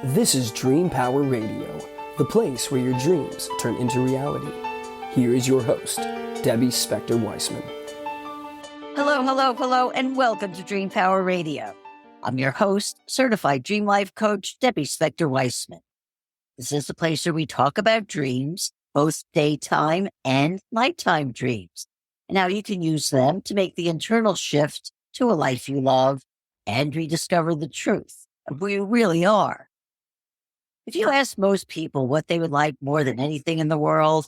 This is Dream Power Radio, the place where your dreams turn into reality. Here is your host, Debbie Spector-Weissman. Hello, and welcome to Dream Power Radio. I'm your host, certified Dream Life Coach, Debbie Spector-Weissman. This is the place where we talk about dreams, both daytime and nighttime dreams, and how you can use them to make the internal shift to a life you love and rediscover the truth of who you really are. If you ask most people what they would like more than anything in the world,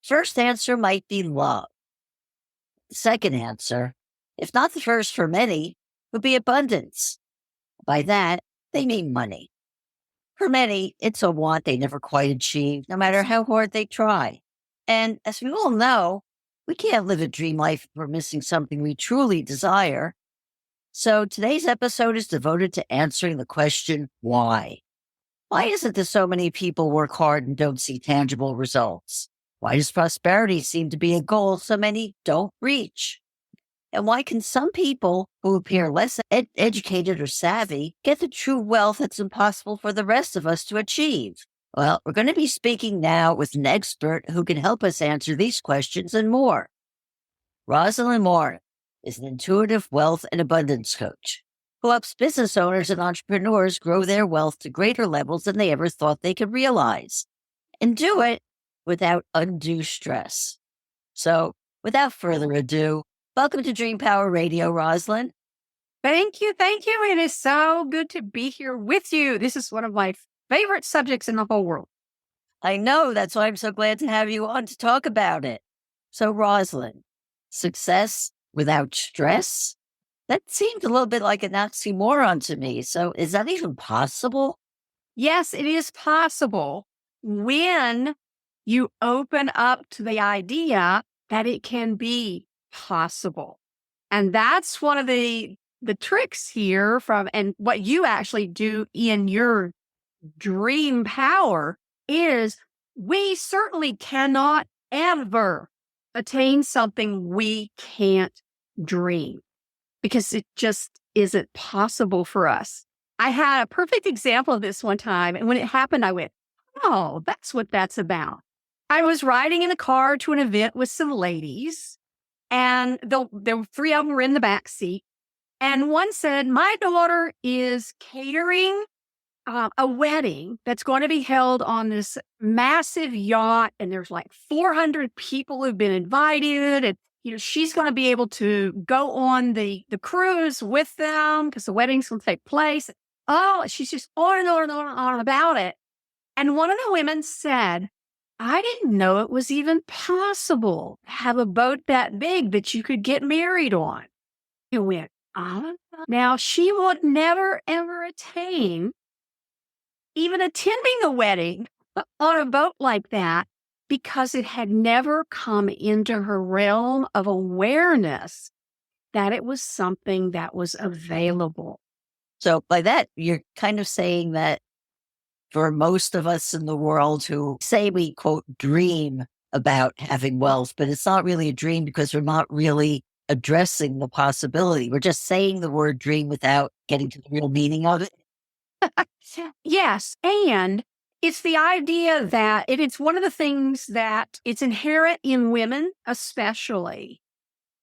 first answer might be love. The second answer, if not the first for many, would be abundance. By that, they mean money. For many, it's a want they never quite achieve, no matter how hard they try. And as we all know, we can't live a dream life if we're missing something we truly desire. So today's episode is devoted to answering the question, why? Why is it that so many people work hard and don't see tangible results? Why does prosperity seem to be a goal so many don't reach? And why can some people who appear less educated or savvy get the true wealth that's impossible for the rest of us to achieve? Well, we're going to be speaking now with an expert who can help us answer these questions and more. Rozlyn is an intuitive wealth and abundance coach who helps business owners and entrepreneurs grow their wealth to greater levels than they ever thought they could realize, and do it without undue stress. So, without further ado, welcome to Dream Power Radio, Rozlyn. Thank you. It is so good to be here with you. This is one of my favorite subjects in the whole world. I know, that's why I'm so glad to have you on to talk about it. So, Rozlyn, success without stress? That seemed a little bit like an oxymoron to me. So is that even possible? Yes, it is possible when you open up to the idea that it can be possible. And that's one of the tricks here and what you actually do in your dream power is we certainly cannot ever attain something we can't dream, because it just isn't possible for us. I had a perfect example of this one time, and when it happened, I went, oh, that's what that's about. I was riding in a car to an event with some ladies, and there were three of them were in the back seat, and one said, my daughter is catering a wedding that's going to be held on this massive yacht, and there's like 400 people who've been invited, and she's going to be able to go on the cruise with them because the wedding's going to take place. Oh, she's just on and on and on about it. And one of the women said, I didn't know it was even possible to have a boat that big that you could get married on. You went, now she would never, ever attain even attending a wedding on a boat like that, because it had never come into her realm of awareness that it was something that was available. So by that, you're kind of saying that for most of us in the world who say we, quote, dream about having wealth, but it's not really a dream because we're not really addressing the possibility. We're just saying the word dream without getting to the real meaning of it. Yes, and it's the idea that it's one of the things that it's inherent in women, especially,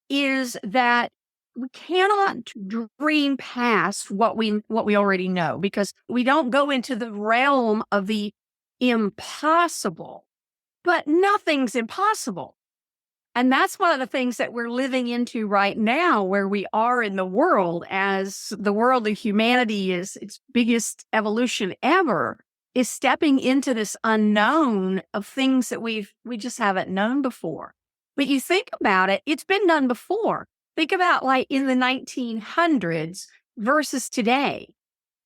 is that we cannot dream past what we already know, because we don't go into the realm of the impossible. But nothing's impossible. And that's one of the things that we're living into right now, where we are in the world, as the world of humanity is its biggest evolution ever, is stepping into this unknown of things that we just haven't known before. But you think about it, it's been done before. Think about like in the 1900s versus today.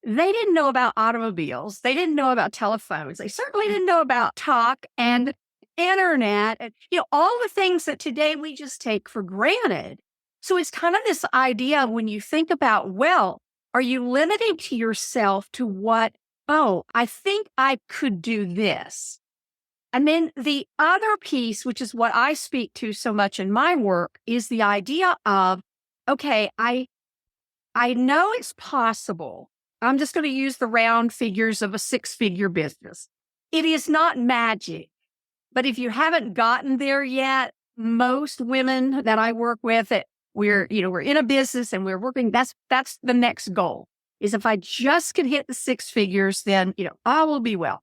They didn't know about automobiles. They didn't know about telephones. They certainly didn't know about talk and internet and, all the things that today we just take for granted. So it's kind of this idea when you think about, well, are you limiting to yourself to what, oh, I think I could do this. And then the other piece, which is what I speak to so much in my work, is the idea of, okay, I know it's possible, I'm just going to use the round figures of a 6-figure business. It is not magic, but if you haven't gotten there yet, most women that I work with, we're in a business and we're working. That's the next goal is if I just can hit the 6 figures, then, I will be well.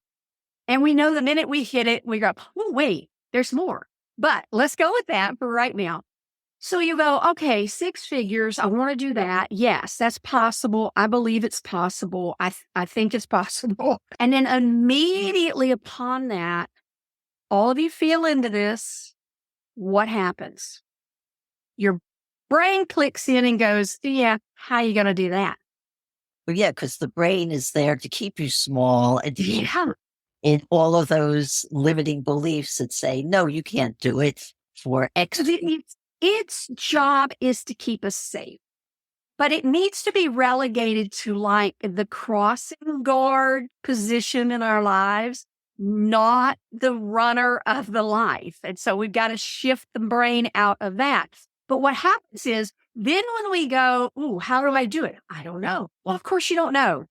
And we know the minute we hit it, we go, oh, wait, there's more. But let's go with that for right now. So you go, okay, 6 figures. I want to do that. Yes, that's possible. I believe it's possible. I think it's possible. And then immediately upon that, all of you feel into this. What happens? Your brain clicks in and goes, yeah, how are you going to do that? Well, yeah, because the brain is there to keep you small and to keep Yeah. in all of those limiting beliefs that say, no, you can't do it for X. Its job is to keep us safe, but it needs to be relegated to like the crossing guard position in our lives, not the runner of the life. And so we've got to shift the brain out of that. But what happens is then when we go, ooh, how do I do it? I don't know. Well, of course you don't know.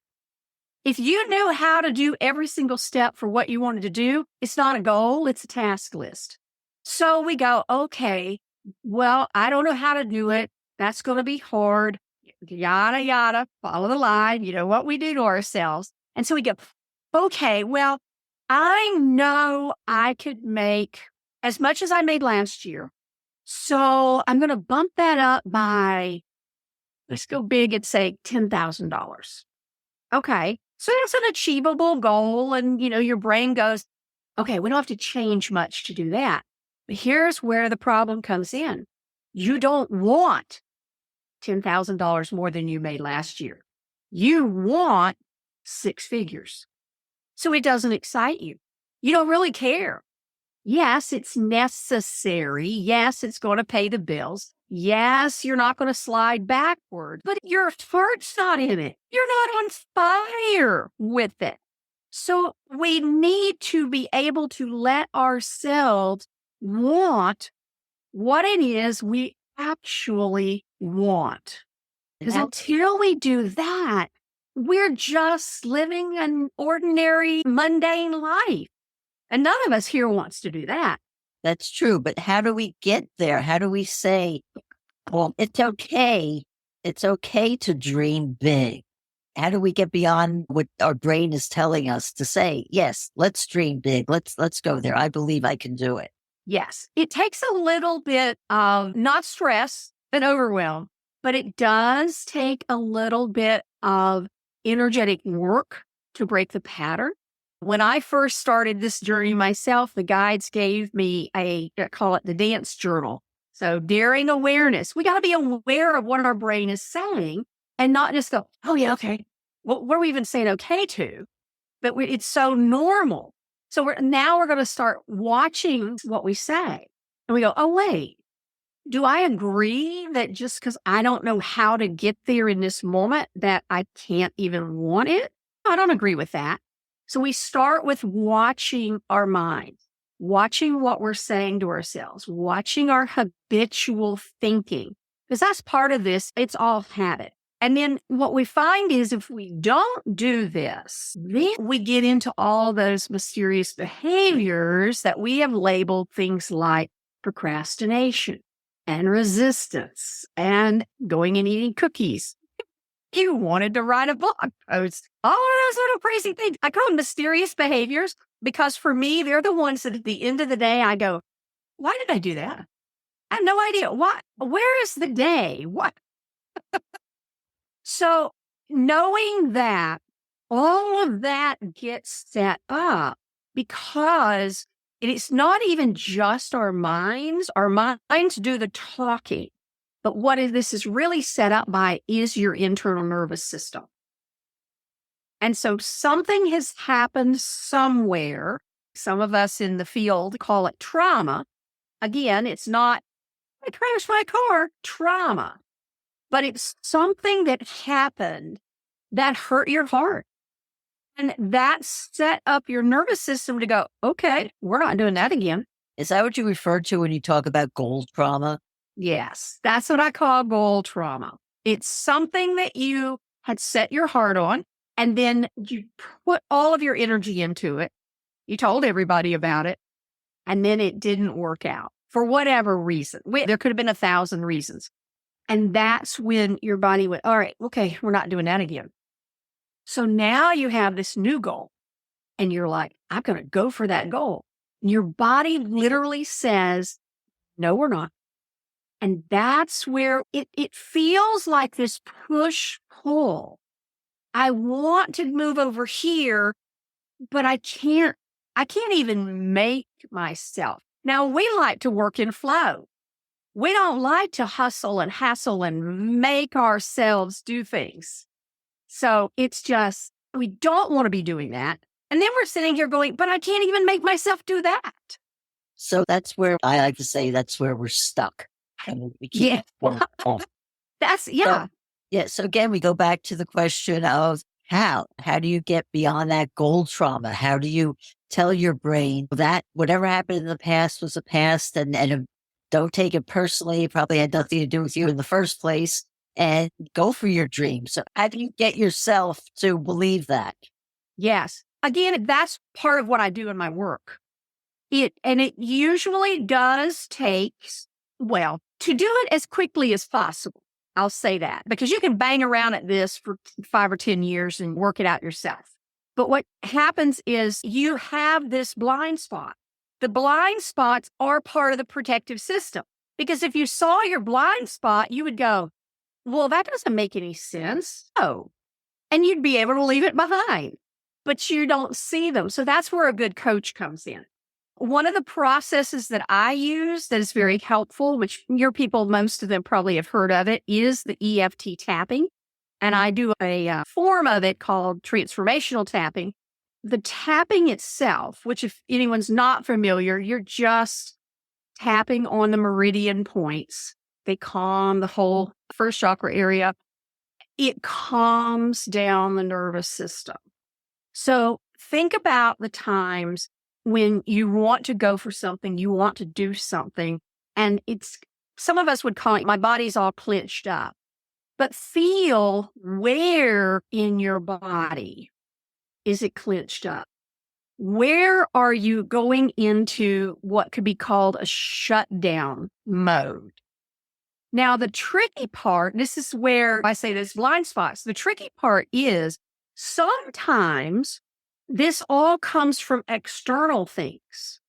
If you knew how to do every single step for what you wanted to do, it's not a goal, it's a task list. So we go, okay, well, I don't know how to do it. That's going to be hard. Yada, yada, follow the line. You know what we do to ourselves. And so we go, okay, well, I know I could make as much as I made last year. So I'm going to bump that up by, let's go big and say $10,000. Okay. So that's an achievable goal. And, your brain goes, okay, we don't have to change much to do that. But here's where the problem comes in. You don't want $10,000 more than you made last year. You want 6 figures. So it doesn't excite you. You don't really care. Yes, it's necessary. Yes, it's going to pay the bills. Yes, you're not going to slide backward, but your heart's not in it. You're not on fire with it. So we need to be able to let ourselves want what it is we actually want. Because until we do that, we're just living an ordinary, mundane life. And none of us here wants to do that. That's true. But how do we get there? How do we say, well, it's okay. It's okay to dream big. How do we get beyond what our brain is telling us to say, yes, let's dream big. Let's go there. I believe I can do it. Yes. It takes a little bit of not stress and overwhelm, but it does take a little bit of energetic work to break the pattern. When I first started this journey myself, the guides gave me I call it the dance journal. So daring awareness, we got to be aware of what our brain is saying and not just go, oh yeah, okay. Well, what are we even saying okay to? But it's so normal. So we're going to start watching what we say. And we go, oh, wait, do I agree that just because I don't know how to get there in this moment that I can't even want it? I don't agree with that. So we start with watching our minds, watching what we're saying to ourselves, watching our habitual thinking, because that's part of this. It's all habit. And then what we find is if we don't do this, then we get into all those mysterious behaviors that we have labeled things like procrastination and resistance and going and eating cookies. You wanted to write a blog post. All of those little crazy things. I call them mysterious behaviors because for me, they're the ones that at the end of the day, I go, why did I do that? I have no idea. What? Where is the day? What? So knowing that all of that gets set up because it's not even just our minds do the talking. But what this is really set up by is your internal nervous system. And so something has happened somewhere. Some of us in the field call it trauma. Again, it's not, I crashed my car, trauma. But it's something that happened that hurt your heart. And that set up your nervous system to go, okay, we're not doing that again. Is that what you refer to when you talk about goal trauma? Yes, that's what I call goal trauma. It's something that you had set your heart on. And then you put all of your energy into it. You told everybody about it. And then it didn't work out for whatever reason. There could have been 1,000 reasons. And that's when your body went, all right, okay, we're not doing that again. So now you have this new goal and you're like, I'm going to go for that goal. And your body literally says, no, we're not. And that's where it feels like this push pull. I want to move over here, but I can't even make myself. Now, we like to work in flow. We don't like to hustle and hassle and make ourselves do things. So it's just, we don't want to be doing that. And then we're sitting here going, but I can't even make myself do that. So that's where I like to say that's where we're stuck. And we keep That's, yeah. So again, we go back to the question of how do you get beyond that goal trauma? How do you tell your brain that whatever happened in the past was the past and don't take it personally. It probably had nothing to do with you in the first place and go for your dreams. So how do you get yourself to believe that? Yes. Again, that's part of what I do in my work. It usually does take, well, to do it as quickly as possible. I'll say that because you can bang around at this for 5 or 10 years and work it out yourself. But what happens is you have this blind spot. The blind spots are part of the protective system because if you saw your blind spot, you would go, well, that doesn't make any sense. Oh, and you'd be able to leave it behind, but you don't see them. So that's where a good coach comes in. One of the processes that I use that is very helpful, which your people, most of them probably have heard of it, is the EFT tapping. And I do a form of it called transformational tapping. The tapping itself, which if anyone's not familiar, you're just tapping on the meridian points. They calm the whole first chakra area. It calms down the nervous system. So think about the times when you want to go for something, you want to do something, and some of us would call it, my body's all clenched up. But feel where in your body is it clenched up? Where are you going into what could be called a shutdown mode? Now, the tricky part, this is where I say there's blind spots. The tricky part is sometimes this all comes from external things.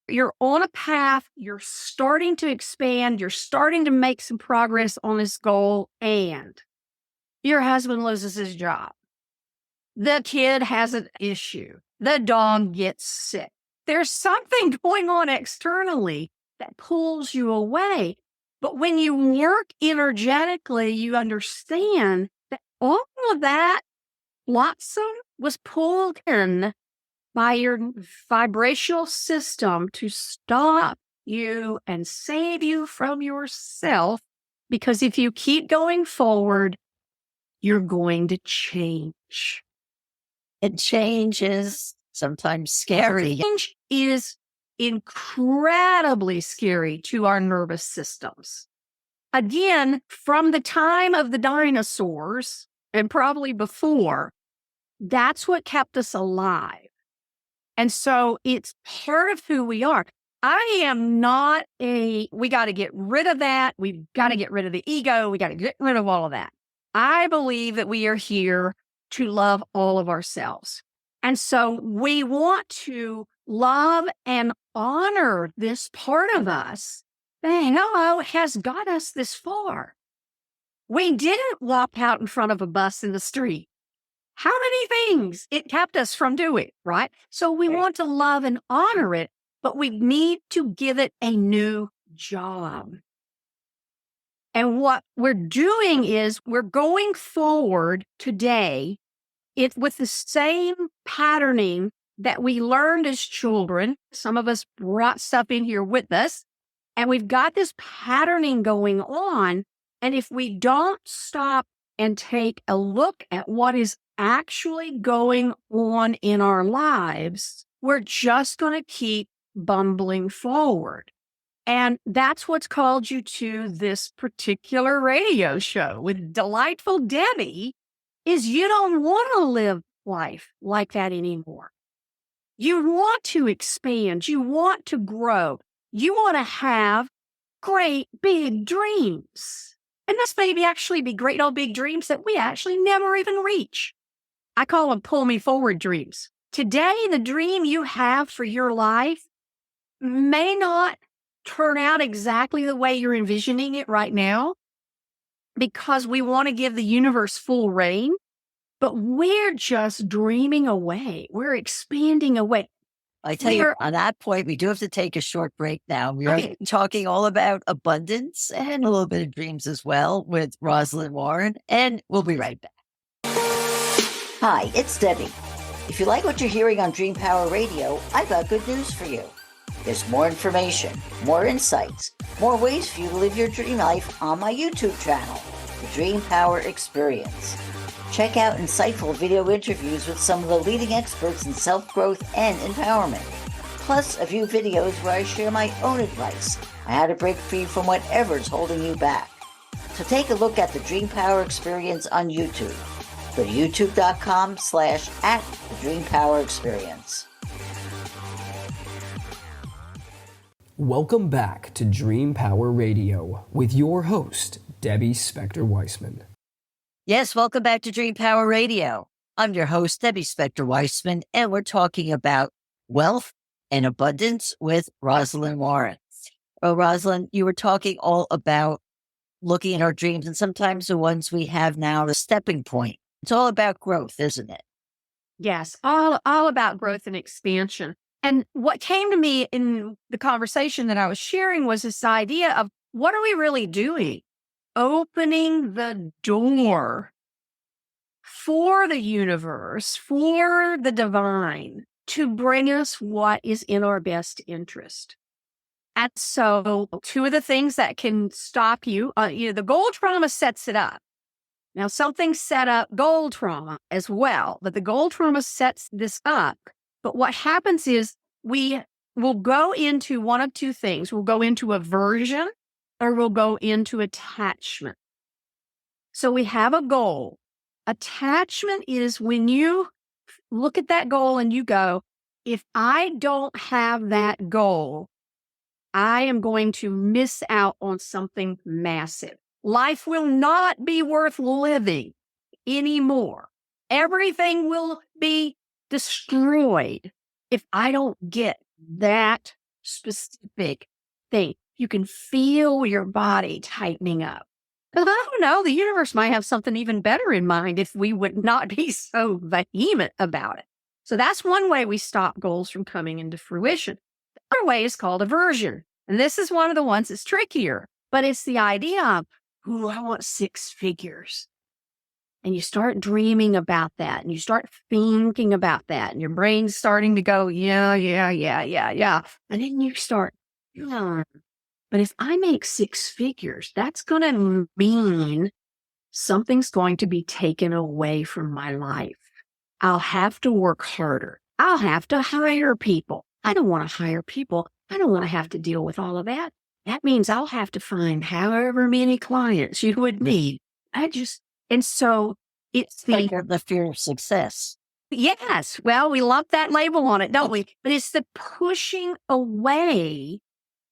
You're on a path, you're starting to expand, you're starting to make some progress on this goal, and your husband loses his job. The kid has an issue. The dog gets sick. There's something going on externally that pulls you away. But when you work energetically, you understand that all of that flotsam was pulled in by your vibrational system to stop you and save you from yourself. Because if you keep going forward, you're going to change. And change is sometimes scary. Change is incredibly scary to our nervous systems. Again, from the time of the dinosaurs and probably before, that's what kept us alive. And so it's part of who we are. I am not we got to get rid of that. We've got to get rid of the ego. We got to get rid of all of that. I believe that we are here to love all of ourselves. And so we want to love and honor this part of us that has got us this far. We didn't walk out in front of a bus in the street. How many things it kept us from doing, right? So we want to love and honor it, but we need to give it a new job. And what we're doing is we're going forward today with the same patterning that we learned as children. Some of us brought stuff in here with us, and we've got this patterning going on. And if we don't stop and take a look at what is actually going on in our lives, we're just going to keep bumbling forward. And that's what's called you to this particular radio show with delightful Debbie, is you don't want to live life like that anymore. You want to expand. You want to grow. You want to have great big dreams. And this maybe actually be great old big dreams that we actually never even reach. I call them pull me forward dreams. Today, the dream you have for your life may not turn out exactly the way you're envisioning it right now because we want to give the universe full reign, but we're just dreaming away. We're expanding away. I tell you, on that point, we do have to take a short break now. We are talking all about abundance and a little bit of dreams as well with Rozlyn Warren, and we'll be right back. Hi, it's Debbie. If you like what you're hearing on Dream Power Radio, I've got good news for you. There's more information, more insights, more ways for you to live your dream life on my YouTube channel, The Dream Power Experience. Check out insightful video interviews with some of the leading experts in self-growth and empowerment, plus a few videos where I share my own advice on how to break free from whatever's holding you back. So take a look at the Dream Power Experience on YouTube. Go to youtube.com/@thedreampowerexperience. Welcome back to Dream Power Radio with your host, Debbie Spector-Weissman. Yes, welcome back to Dream Power Radio. I'm your host, Debbie Spector-Weissman, and we're talking about wealth and abundance with Rozlyn Warren. Oh, Rozlyn, you were talking all about looking at our dreams and sometimes the ones we have now, the stepping point. It's all about growth, isn't it? Yes, all about growth and expansion. And what came to me in the conversation that I was sharing was this idea of what are we really doing? Opening the door for the universe, for the divine to bring us what is in our best interest. And so two of the things that can stop you, the goal trauma sets it up. Now, something set up goal trauma as well, but the goal trauma sets this up. But what happens is we will go into one of two things. We'll go into aversion or we'll go into attachment. So we have a goal. Attachment is when you look at that goal and you go, if I don't have that goal, I am going to miss out on something massive. Life will not be worth living anymore. Everything will be destroyed if I don't get that specific thing. You can feel your body tightening up. Because I don't know, the universe might have something even better in mind if we would not be so vehement about it. So that's one way we stop goals from coming into fruition. The other way is called aversion. And this is one of the ones that's trickier, but it's the idea of, I want 6 figures. And you start dreaming about that and you start thinking about that and your brain's starting to go, yeah. And then you start, but if I make 6 figures, that's going to mean something's going to be taken away from my life. I'll have to work harder. I'll have to hire people. I don't want to hire people. I don't want to have to deal with all of that. That means I'll have to find however many clients you would need. And so it's the fear of success. Yes. Well, we lump that label on it, don't we? But it's the pushing away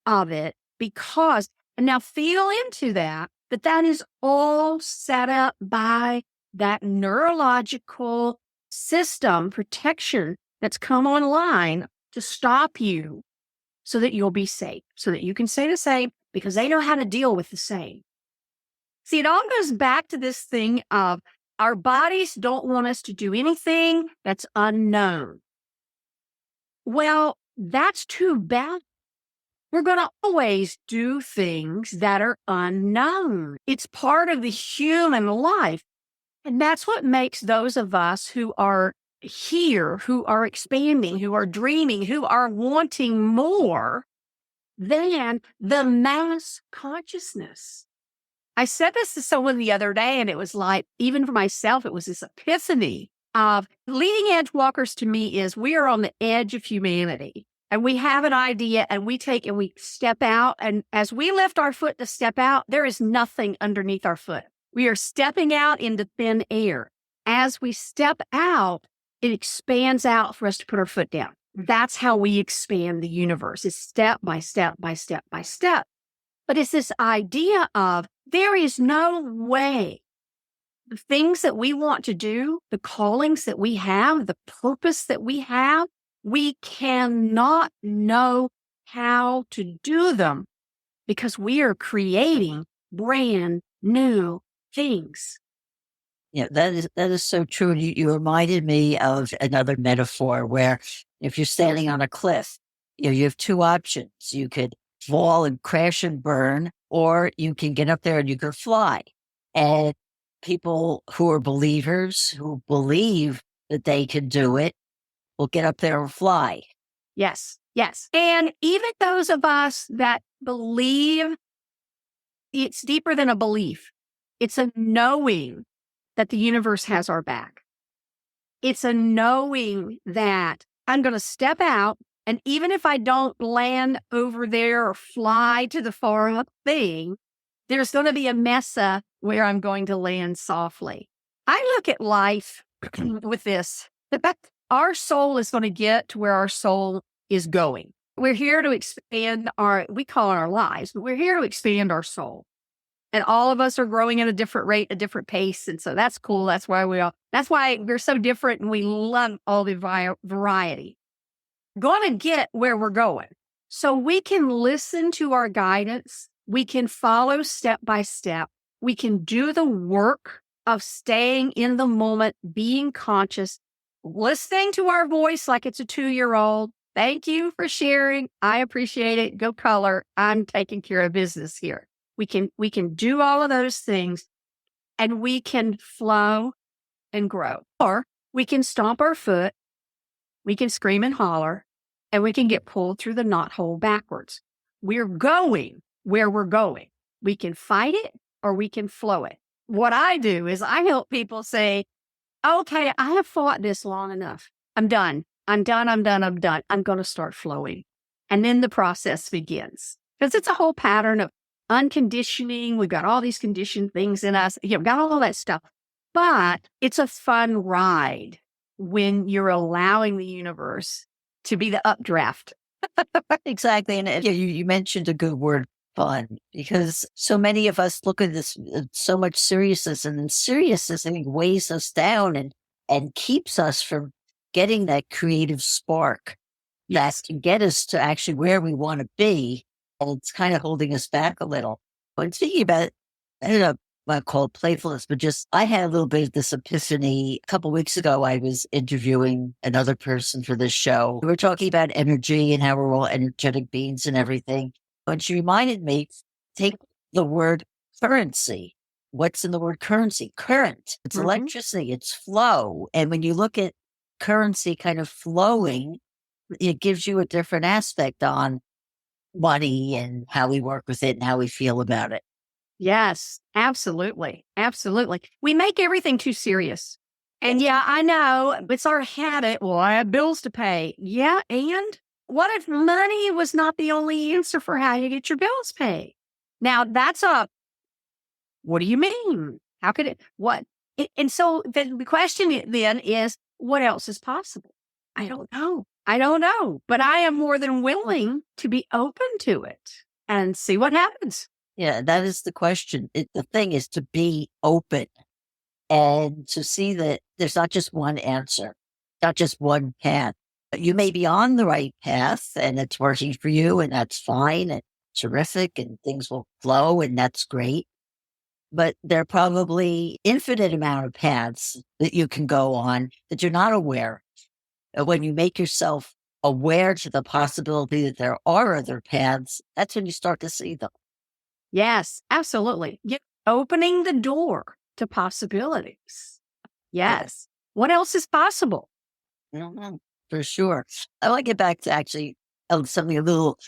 of it because, and now feel into that is all set up by that neurological system protection that's come online to stop you so that you'll be safe, so that you can say the same because they know how to deal with the same. See, it all goes back to this thing of our bodies don't want us to do anything that's unknown. Well, that's too bad. We're going to always do things that are unknown. It's part of the human life. And that's what makes those of us who are here, who are expanding, who are dreaming, who are wanting more than the mass consciousness. I said this to someone the other day, and it was like, even for myself, it was this epiphany of leading edge walkers to me is we are on the edge of humanity. And we have an idea and we step out. And as we lift our foot to step out, there is nothing underneath our foot. We are stepping out into thin air. as we step out, it expands out for us to put our foot down. That's how we expand the universe, is step by step by step by step. But it's this idea of there is no way the things that we want to do, the callings that we have, the purpose that we have, we cannot know how to do them because we are creating brand new things. Yeah, that is so true. And you reminded me of another metaphor where if you're standing on a cliff, you have two options. You could fall and crash and burn, or you can get up there and you can fly. And people who are believers, who believe that they can do it, will get up there and fly. Yes, yes. And even those of us that believe, it's deeper than a belief. It's a knowing that the universe has our back. It's a knowing that I'm going to step out, and even if I don't land over there or fly to the far up thing, there's going to be a mesa where I'm going to land softly. I look at life with this. Our soul is going to get to where our soul is going. We're here to expand we call it our lives, but we're here to expand our soul. And all of us are growing at a different rate, a different pace. And so that's cool. That's why we're so different, and we love all the variety. Going to get where we're going. So we can listen to our guidance. We can follow step by step. We can do the work of staying in the moment, being conscious, listening to our voice like it's a 2-year-old. Thank you for sharing. I appreciate it. Go color. I'm taking care of business here. We can do all of those things, and we can flow and grow. Or we can stomp our foot, we can scream and holler, and we can get pulled through the knothole backwards. We're going where we're going. We can fight it or we can flow it. What I do is I help people say, okay, I have fought this long enough. I'm done. I'm done. I'm going to start flowing. And then the process begins. Because it's a whole pattern of unconditioning. We've got all these conditioned things in us. You've got all of that stuff. But it's a fun ride when you're allowing the universe to be the updraft. Exactly. And you mentioned a good word, fun, because so many of us look at this so much seriousness, and then seriousness, I think, weighs us down and keeps us from getting that creative spark that can get us to actually where we want to be. And it's kind of holding us back a little. But speaking about, I don't know what I call it playfulness, but just I had a little bit of this epiphany. A couple of weeks ago, I was interviewing another person for this show. We were talking about energy and how we're all energetic beings and everything. And she reminded me, take the word currency. What's in the word currency? Current. It's electricity. It's flow. And when you look at currency kind of flowing, it gives you a different aspect on money and how we work with it and how we feel about it. Yes, absolutely. Absolutely. We make everything too serious. And yeah, I know it's our habit. Well, I have bills to pay. Yeah. And what if money was not the only answer for how you get your bills paid? Now what do you mean? How could it, what? And so the question then is, what else is possible? I don't know. But I am more than willing to be open to it and see what happens. Yeah, that is the question. The thing is to be open and to see that there's not just one answer, not just one path. You may be on the right path and it's working for you, and that's fine and terrific, and things will flow, and that's great. But there are probably infinite amount of paths that you can go on that you're not aware. When you make yourself aware to the possibility that there are other paths, that's when you start to see them. Yes, absolutely. Opening the door to possibilities. Yes. What else is possible? For sure. I want to get back to actually something a little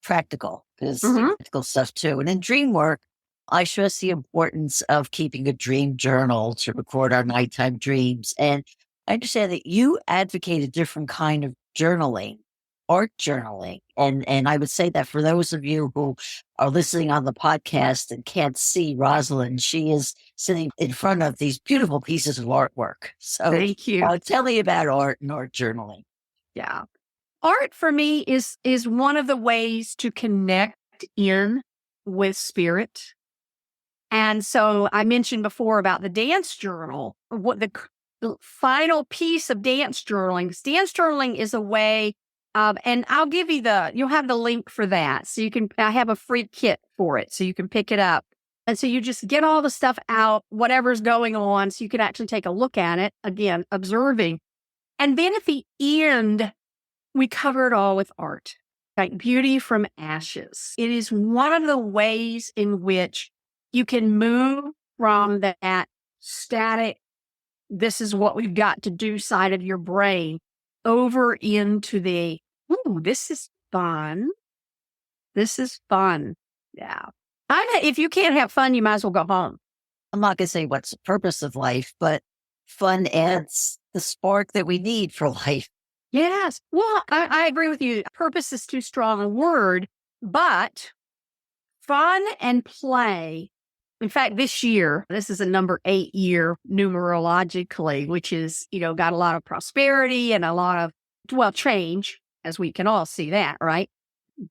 practical, because practical stuff too. And in dream work, I stress the importance of keeping a dream journal to record our nighttime dreams. And I understand that you advocate a different kind of journaling. art journaling. And I would say that for those of you who are listening on the podcast and can't see Rozlyn, she is sitting in front of these beautiful pieces of artwork. So Thank you. tell me about art and art journaling. Yeah. Art for me is one of the ways to connect in with spirit. And so I mentioned before about the dance journal. What the final piece of dance journaling. Dance journaling is a way of, and I'll give you you'll have the link for that. So I have a free kit for it, so you can pick it up. And so you just get all the stuff out, whatever's going on, so you can actually take a look at it, again, observing. And then at the end, we cover it all with art, like beauty from ashes. It is one of the ways in which you can move from that static, this is what we've got to do side of your brain over into the, ooh, this is fun. This is fun. Yeah. If you can't have fun, you might as well go home. I'm not going to say what's the purpose of life, but fun adds the spark that we need for life. Yes. Well, I agree with you. Purpose is too strong a word, but fun and play. In fact, this is a number 8 year numerologically, which is, got a lot of prosperity and a lot of, change, as we can all see that, right?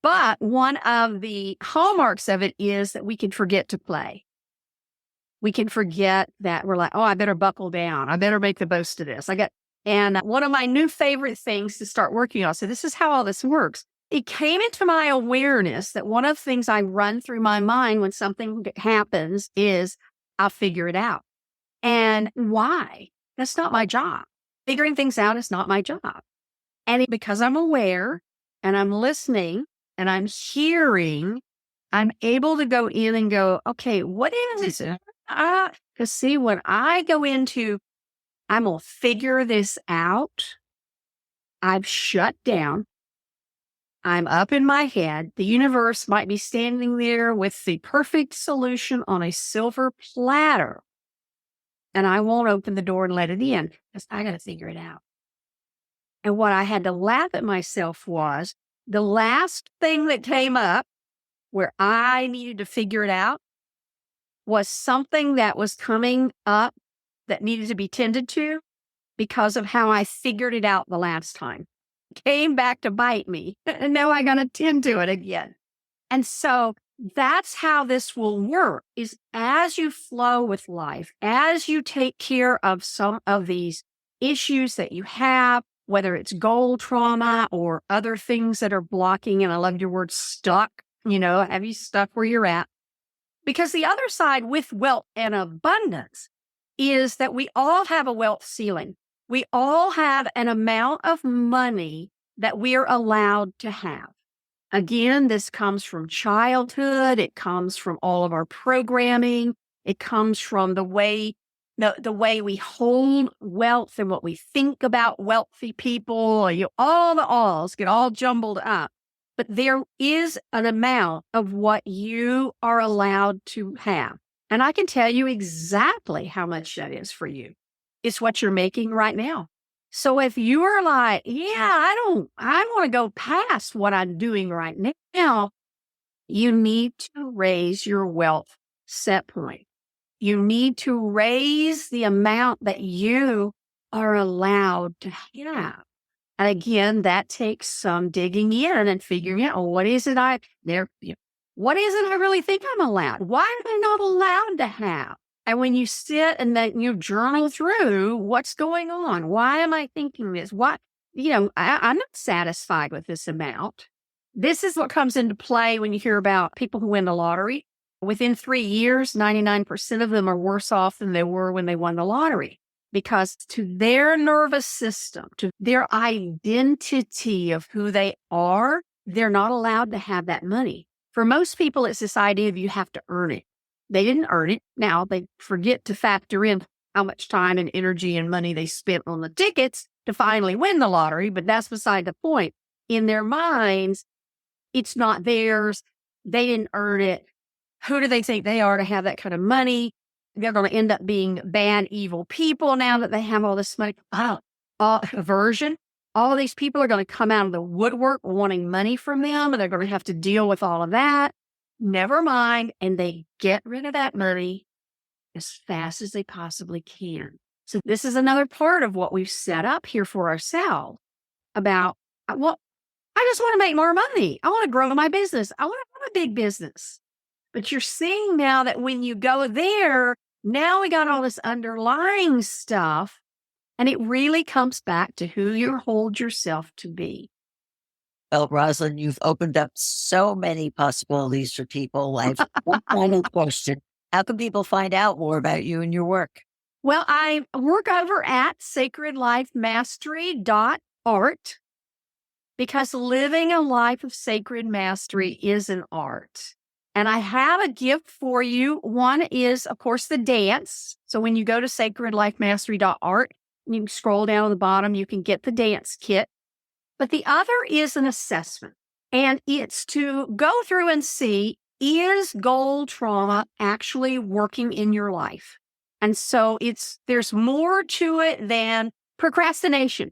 But one of the hallmarks of it is that we can forget to play. We can forget that we're like, oh, I better buckle down. I better make the most of this. And one of my new favorite things to start working on, so this is how all this works. It came into my awareness that one of the things I run through my mind when something happens is I'll figure it out. And why? That's not my job. Figuring things out is not my job. And because I'm aware and I'm listening and I'm hearing, I'm able to go in and go, okay, what is this? Because see, when I go into, I'm going to figure this out, I've shut down. I'm up in my head. The universe might be standing there with the perfect solution on a silver platter. And I won't open the door and let it in because I got to figure it out. And what I had to laugh at myself was the last thing that came up where I needed to figure it out was something that was coming up that needed to be tended to because of how I figured it out the last time. Came back to bite me, and now I got to tend to it again. And so that's how this will work, is as you flow with life, as you take care of some of these issues that you have, whether it's goal trauma or other things that are blocking, and I love your word stuck, have you stuck where you're at? Because the other side with wealth and abundance is that we all have a wealth ceiling. We all have an amount of money that we're allowed to have. Again, this comes from childhood. It comes from all of our programming. It comes from the way we hold wealth and what we think about wealthy people. All the alls get all jumbled up. But there is an amount of what you are allowed to have. And I can tell you exactly how much that is for you. It's what you're making right now. So if you are like, I want to go past what I'm doing right now, you need to raise your wealth set point. You need to raise the amount that you are allowed to have. And again, that takes some digging in and figuring out, what is it I really think I'm allowed? Why am I not allowed to have? And when you sit and then you journal through what's going on, why am I thinking this? I'm not satisfied with this amount. This is what comes into play when you hear about people who win the lottery. Within 3 years, 99% of them are worse off than they were when they won the lottery. Because to their nervous system, to their identity of who they are, they're not allowed to have that money. For most people, it's this idea of you have to earn it. They didn't earn it. Now they forget to factor in how much time and energy and money they spent on the tickets to finally win the lottery. But that's beside the point. In their minds, it's not theirs. They didn't earn it. Who do they think they are to have that kind of money? They're going to end up being bad, evil people now that they have all this money. Aversion. all these people are going to come out of the woodwork wanting money from them, and they're going to have to deal with all of that. Never mind. And they get rid of that money as fast as they possibly can. So this is another part of what we've set up here for ourselves about, well, I just want to make more money. I want to grow my business. I want to have a big business. But you're seeing now that when you go there, now we got all this underlying stuff, and it really comes back to who you hold yourself to be. Well, Rozlyn, you've opened up so many possibilities for people. I have one final question. How can people find out more about you and your work? Well, I work over at sacredlifemastery.art because living a life of sacred mastery is an art. And I have a gift for you. One is, of course, the dance. So when you go to sacredlifemastery.art, you can scroll down to the bottom, you can get the dance kit. But the other is an assessment. And it's to go through and see, is goal trauma actually working in your life? And so there's more to it than procrastination.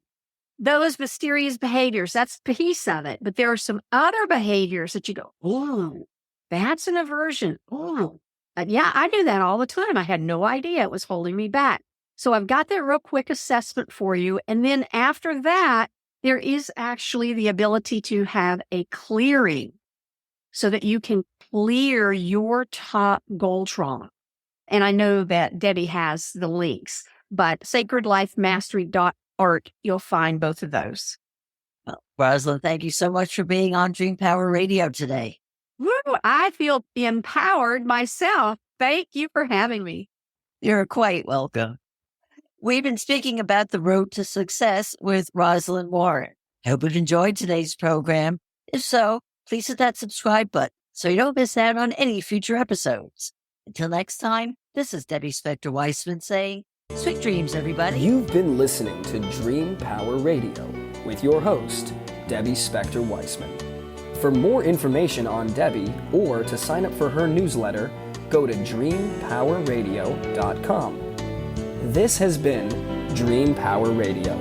Those mysterious behaviors, that's a piece of it. But there are some other behaviors that you go, oh, that's an aversion. Oh, yeah, I do that all the time. I had no idea it was holding me back. So I've got that real quick assessment for you. And then after that, there is actually the ability to have a clearing so that you can clear your top goal trauma. And I know that Debbie has the links, but sacredlifemastery.art, you'll find both of those. Well, Rozlyn, thank you so much for being on Dream Power Radio today. Woo, I feel empowered myself. Thank you for having me. You're quite welcome. We've been speaking about the road to success with Rozlyn Warren. I hope you've enjoyed today's program. If so, please hit that subscribe button so you don't miss out on any future episodes. Until next time, this is Debbie Spector-Weissman saying, sweet dreams, everybody. You've been listening to Dream Power Radio with your host, Debbie Spector-Weissman. For more information on Debbie or to sign up for her newsletter, go to dreampowerradio.com. This has been Dream Power Radio.